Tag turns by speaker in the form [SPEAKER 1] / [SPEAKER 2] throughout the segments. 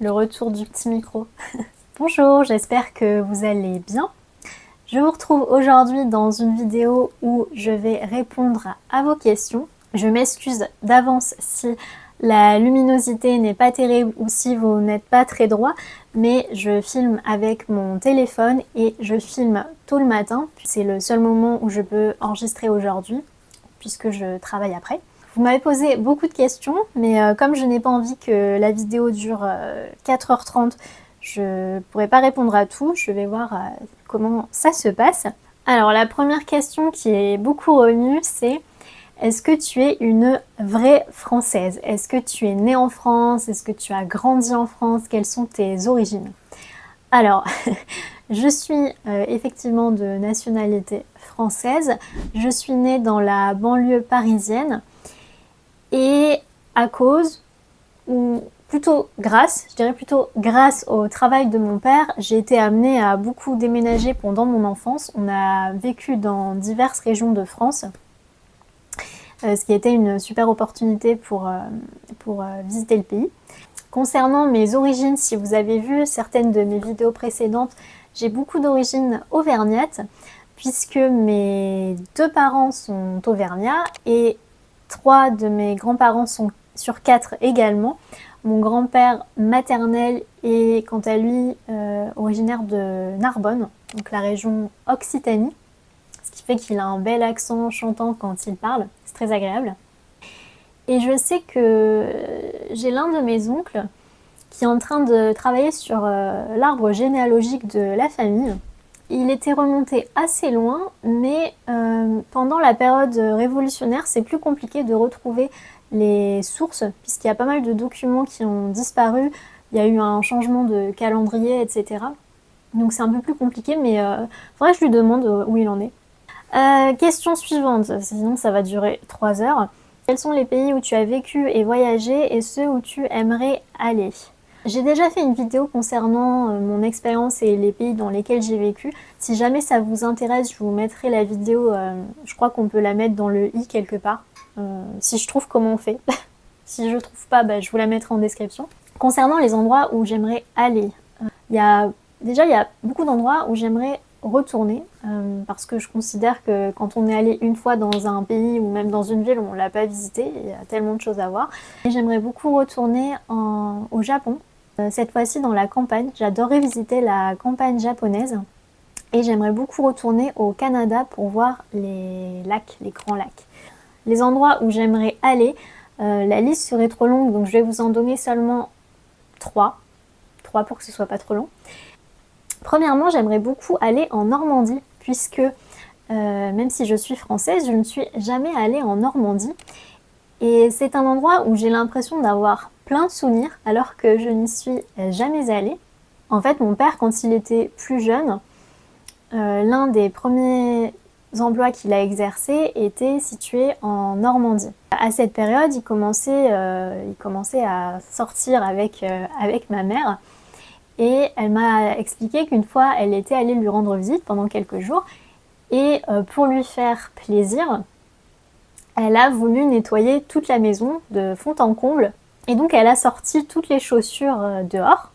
[SPEAKER 1] le retour du petit micro. Bonjour, j'espère que vous allez bien. Je vous retrouve aujourd'hui dans une vidéo où je vais répondre à vos questions. Je m'excuse d'avance si la luminosité n'est pas terrible ou si vous n'êtes pas très droit, mais je filme avec mon téléphone et je filme tôt le matin. C'est le seul moment où je peux enregistrer aujourd'hui, puisque je travaille après. Vous m'avez posé beaucoup de questions, mais comme je n'ai pas envie que la vidéo dure 4h30, je ne pourrai pas répondre à tout. Je vais voir comment ça se passe. Alors la première question qui est beaucoup revenue, c'est: est-ce que tu es une vraie Française? Est-ce que tu es née en France? Est-ce que tu as grandi en France? Quelles sont tes origines? Alors, je suis effectivement de nationalité française. Je suis née dans la banlieue parisienne. Et à cause, ou plutôt grâce, je dirais plutôt grâce au travail de mon père, j'ai été amenée à beaucoup déménager pendant mon enfance. On a vécu dans diverses régions de France, ce qui était une super opportunité pour visiter le pays. Concernant mes origines, si vous avez vu certaines de mes vidéos précédentes, j'ai beaucoup d'origines auvergnates, puisque mes deux parents sont auvergnats et 3 de mes grands-parents sont sur 4 également. Mon grand-père maternel est quant à lui originaire de Narbonne, donc la région Occitanie, ce qui fait qu'il a un bel accent chantant quand il parle, c'est très agréable. Et je sais que j'ai l'un de mes oncles qui est en train de travailler sur l'arbre généalogique de la famille. Il était remonté assez loin, mais pendant la période révolutionnaire, c'est plus compliqué de retrouver les sources, puisqu'il y a pas mal de documents qui ont disparu, il y a eu un changement de calendrier, etc. Donc c'est un peu plus compliqué, mais faudrait que je lui demande où il en est. Question suivante, sinon ça va durer 3 heures. Quels sont les pays où tu as vécu et voyagé et ceux où tu aimerais aller? J'ai déjà fait une vidéo concernant mon expérience et les pays dans lesquels j'ai vécu. Si jamais ça vous intéresse, je vous mettrai la vidéo, je crois qu'on peut la mettre dans le i quelque part, si je trouve comment on fait. Si je trouve pas, je vous la mettrai en description. Concernant les endroits où j'aimerais aller, il y a beaucoup d'endroits où j'aimerais retourner, parce que je considère que quand on est allé une fois dans un pays ou même dans une ville où on l'a pas visité, il y a tellement de choses à voir. Et j'aimerais beaucoup retourner au Japon. Cette fois-ci dans la campagne, j'adorerais visiter la campagne japonaise et j'aimerais beaucoup retourner au Canada pour voir les lacs, les grands lacs. Les endroits où j'aimerais aller, la liste serait trop longue, donc je vais vous en donner seulement 3 pour que ce soit pas trop long. Premièrement, j'aimerais beaucoup aller en Normandie, puisque même si je suis française, je ne suis jamais allée en Normandie. Et c'est un endroit où j'ai l'impression d'avoir plein de souvenirs alors que je n'y suis jamais allée. En fait, mon père, quand il était plus jeune, l'un des premiers emplois qu'il a exercé était situé en Normandie. À cette période, il commençait à sortir avec ma mère et elle m'a expliqué qu'une fois, elle était allée lui rendre visite pendant quelques jours et pour lui faire plaisir, elle a voulu nettoyer toute la maison de fond en comble. Et donc elle a sorti toutes les chaussures dehors.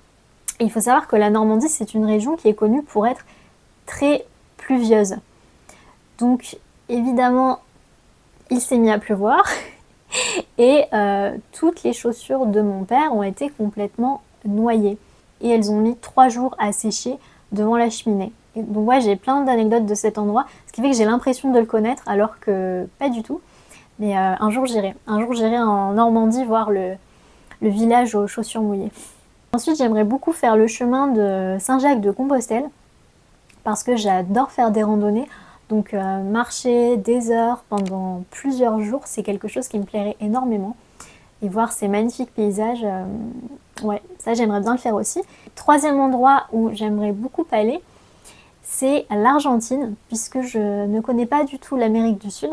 [SPEAKER 1] Et il faut savoir que la Normandie, c'est une région qui est connue pour être très pluvieuse. Donc évidemment, il s'est mis à pleuvoir. Et toutes les chaussures de mon père ont été complètement noyées. Et elles ont mis 3 jours à sécher devant la cheminée. Et donc ouais, j'ai plein d'anecdotes de cet endroit, ce qui fait que j'ai l'impression de le connaître alors que pas du tout. Mais un jour j'irai. Un jour j'irai en Normandie voir le village aux chaussures mouillées. Ensuite, j'aimerais beaucoup faire le chemin de Saint-Jacques-de-Compostelle parce que j'adore faire des randonnées. Donc marcher des heures pendant plusieurs jours, c'est quelque chose qui me plairait énormément. Et voir ces magnifiques paysages, ouais, ça j'aimerais bien le faire aussi. Troisième endroit où j'aimerais beaucoup aller, c'est l'Argentine, puisque je ne connais pas du tout l'Amérique du Sud.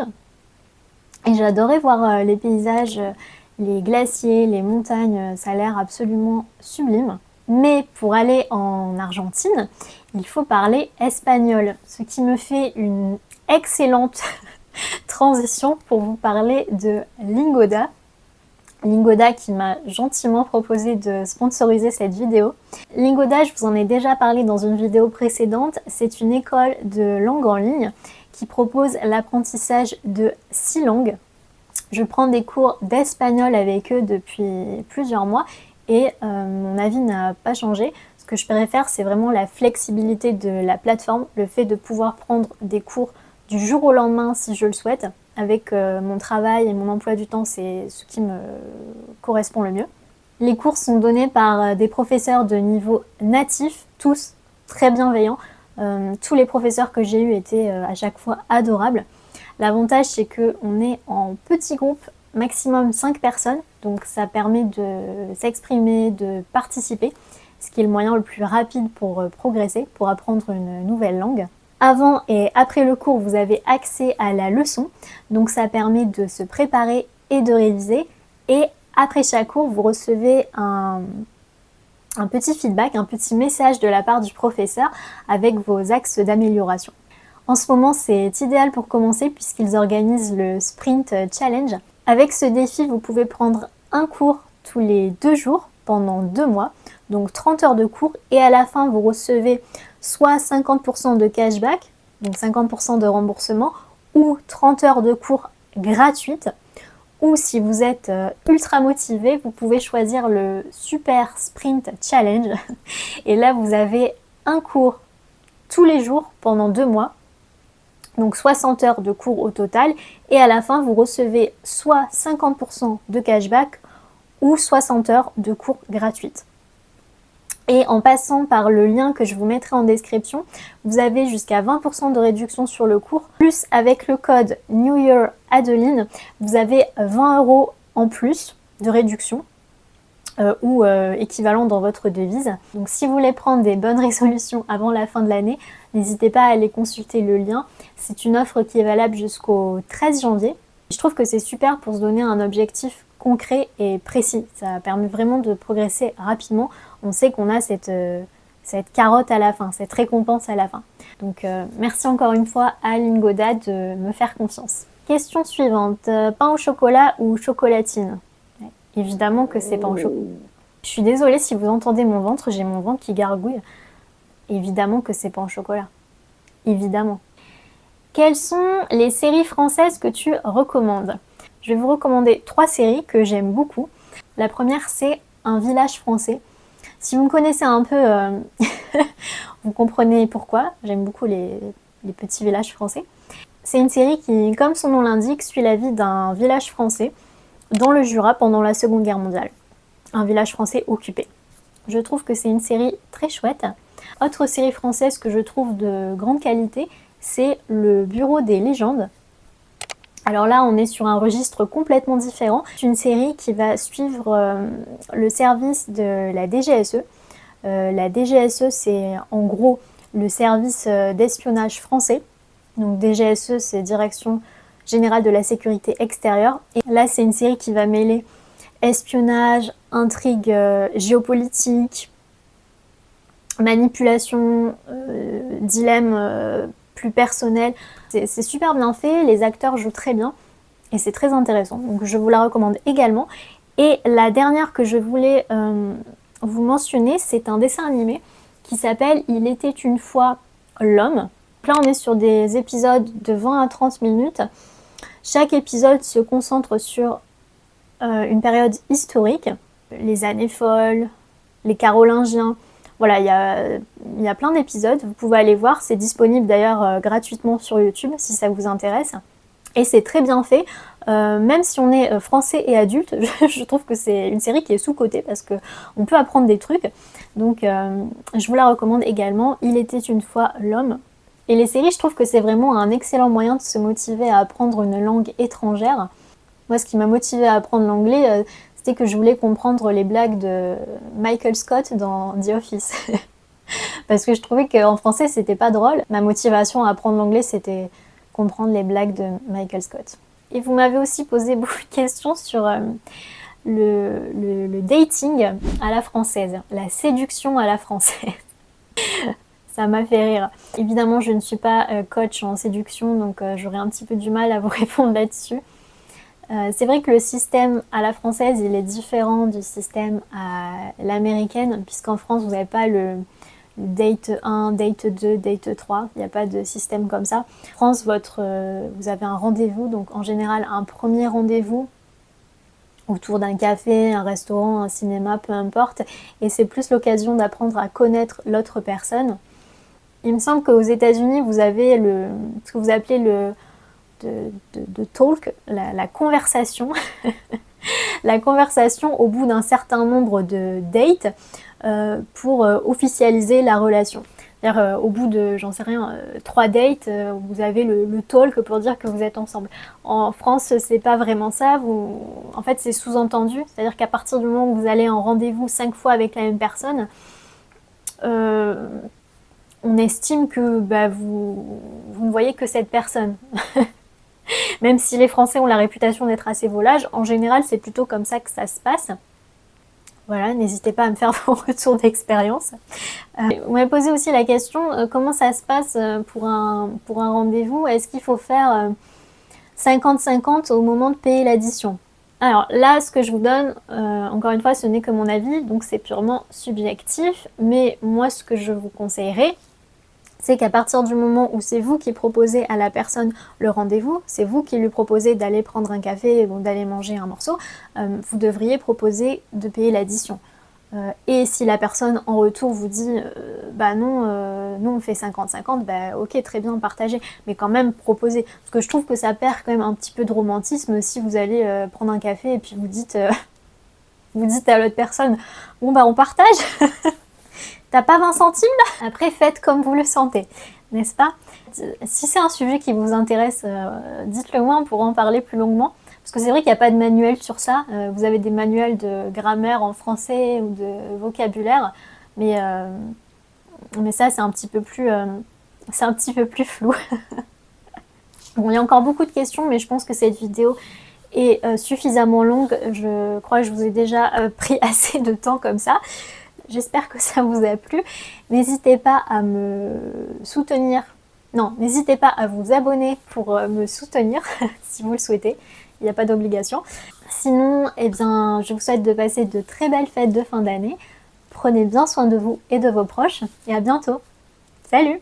[SPEAKER 1] Et j'adorais voir les paysages, les glaciers, les montagnes, ça a l'air absolument sublime. Mais pour aller en Argentine, il faut parler espagnol, ce qui me fait une excellente transition pour vous parler de Lingoda. Lingoda qui m'a gentiment proposé de sponsoriser cette vidéo. Lingoda, je vous en ai déjà parlé dans une vidéo précédente, c'est une école de langue en ligne qui propose l'apprentissage de 6 langues. Je prends des cours d'espagnol avec eux depuis plusieurs mois et mon avis n'a pas changé. Ce que je préfère, c'est vraiment la flexibilité de la plateforme, le fait de pouvoir prendre des cours du jour au lendemain si je le souhaite. Avec mon travail et mon emploi du temps, c'est ce qui me correspond le mieux. Les cours sont donnés par des professeurs de niveau natif, tous très bienveillants. Tous les professeurs que j'ai eus étaient à chaque fois adorables. L'avantage, c'est qu'on est en petit groupe, maximum 5 personnes, donc ça permet de s'exprimer, de participer, ce qui est le moyen le plus rapide pour progresser, pour apprendre une nouvelle langue. Avant et après le cours, vous avez accès à la leçon, donc ça permet de se préparer et de réviser. Et après chaque cours, vous recevez un petit feedback, un petit message de la part du professeur avec vos axes d'amélioration. En ce moment, c'est idéal pour commencer puisqu'ils organisent le Sprint Challenge. Avec ce défi, vous pouvez prendre un cours tous les 2 jours pendant 2 mois, donc 30 heures de cours, et à la fin, vous recevez soit 50% de cashback, donc 50% de remboursement, ou 30 heures de cours gratuites, ou si vous êtes ultra motivé, vous pouvez choisir le Super Sprint Challenge, et là, vous avez un cours tous les jours pendant 2 mois, donc 60 heures de cours au total, et à la fin, vous recevez soit 50% de cashback, ou 60 heures de cours gratuites. Et en passant par le lien que je vous mettrai en description, vous avez jusqu'à 20% de réduction sur le cours. Plus avec le code New Year Adeline, vous avez 20 € en plus de réduction ou équivalent dans votre devise. Donc si vous voulez prendre des bonnes résolutions avant la fin de l'année, n'hésitez pas à aller consulter le lien. C'est une offre qui est valable jusqu'au 13 janvier. Je trouve que c'est super pour se donner un objectif concret et précis. Ça permet vraiment de progresser rapidement. On sait qu'on a cette carotte à la fin, cette récompense à la fin. Donc merci encore une fois à Lingoda de me faire confiance. Question suivante, pain au chocolat ou chocolatine? Ouais, évidemment que c'est pain au chocolat. Je suis désolée si vous entendez mon ventre, j'ai mon ventre qui gargouille. Évidemment que c'est pain au chocolat. Évidemment. Quelles sont les séries françaises que tu recommandes? Je vais vous recommander 3 séries que j'aime beaucoup. La première, c'est Un village français. Si vous me connaissez un peu, vous comprenez pourquoi. J'aime beaucoup les petits villages français. C'est une série qui, comme son nom l'indique, suit la vie d'un village français dans le Jura pendant la Seconde Guerre mondiale. Un village français occupé. Je trouve que c'est une série très chouette. Autre série française que je trouve de grande qualité, c'est Le Bureau des légendes. Alors là, on est sur un registre complètement différent. C'est une série qui va suivre le service de la DGSE. La DGSE, c'est en gros le service d'espionnage français. Donc DGSE, c'est Direction Générale de la Sécurité Extérieure. Et là, c'est une série qui va mêler espionnage, intrigue géopolitique, manipulation, dilemme plus personnel. C'est super bien fait, les acteurs jouent très bien et c'est très intéressant. Donc je vous la recommande également. Et la dernière que je voulais vous mentionner, c'est un dessin animé qui s'appelle Il était une fois l'homme. Là, on est sur des épisodes de 20 à 30 minutes. Chaque épisode se concentre sur une période historique, les années folles, les Carolingiens. Voilà, il y a plein d'épisodes, vous pouvez aller voir, c'est disponible d'ailleurs gratuitement sur YouTube si ça vous intéresse. Et c'est très bien fait, même si on est français et adulte, je trouve que c'est une série qui est sous-cotée parce qu'on peut apprendre des trucs. Donc je vous la recommande également, Il était une fois l'homme. Et les séries, je trouve que c'est vraiment un excellent moyen de se motiver à apprendre une langue étrangère. Moi, ce qui m'a motivée à apprendre l'anglais, c'était que je voulais comprendre les blagues de Michael Scott dans The Office. Parce que je trouvais qu'en français, c'était pas drôle. Ma motivation à apprendre l'anglais, c'était comprendre les blagues de Michael Scott. Et vous m'avez aussi posé beaucoup de questions sur le dating à la française, la séduction à la française. Ça m'a fait rire. Évidemment, je ne suis pas coach en séduction, donc j'aurais un petit peu du mal à vous répondre là-dessus. C'est vrai que le système à la française, il est différent du système à l'américaine, puisqu'en France, vous n'avez pas le date 1, date 2, date 3, il n'y a pas de système comme ça. En France, vous avez un rendez-vous, donc en général un premier rendez-vous autour d'un café, un restaurant, un cinéma, peu importe, et c'est plus l'occasion d'apprendre à connaître l'autre personne. Il me semble qu'aux États-Unis, vous avez ce que vous appelez de talk, la conversation, la conversation au bout d'un certain nombre de dates pour officialiser la relation. C'est-à-dire au bout de, j'en sais rien, 3 dates, vous avez le talk pour dire que vous êtes ensemble. En France, c'est pas vraiment ça. En fait, c'est sous-entendu. C'est-à-dire qu'à partir du moment où vous allez en rendez-vous 5 fois avec la même personne, on estime que vous ne voyez que cette personne. Même si les Français ont la réputation d'être assez volages, en général, c'est plutôt comme ça que ça se passe. Voilà, n'hésitez pas à me faire vos retours d'expérience. Vous m'avez posé aussi la question, comment ça se passe pour un rendez-vous? Est-ce qu'il faut faire 50-50 au moment de payer l'addition? Alors là, ce que je vous donne, encore une fois, ce n'est que mon avis, donc c'est purement subjectif. Mais moi, ce que je vous conseillerais, c'est qu'à partir du moment où c'est vous qui proposez à la personne le rendez-vous, c'est vous qui lui proposez d'aller prendre un café ou d'aller manger un morceau, vous devriez proposer de payer l'addition. Et si la personne en retour vous dit bah non, nous on fait 50-50, bah ok, très bien, partagez, mais quand même proposez. Parce que je trouve que ça perd quand même un petit peu de romantisme si vous allez prendre un café et puis vous dites à l'autre personne, bon bah on partage. T'as pas 20 centimes là? Après, faites comme vous le sentez, n'est-ce pas? Si c'est un sujet qui vous intéresse, dites-le moi, on pourra en parler plus longuement. Parce que c'est vrai qu'il n'y a pas de manuel sur ça. Vous avez des manuels de grammaire en français ou de vocabulaire. Mais ça, c'est un petit peu plus flou. Bon, il y a encore beaucoup de questions, mais je pense que cette vidéo est suffisamment longue. Je crois que je vous ai déjà pris assez de temps comme ça. J'espère que ça vous a plu. N'hésitez pas à me soutenir. Non, n'hésitez pas à vous abonner pour me soutenir si vous le souhaitez. Il n'y a pas d'obligation. Sinon, eh bien, je vous souhaite de passer de très belles fêtes de fin d'année. Prenez bien soin de vous et de vos proches. Et à bientôt. Salut!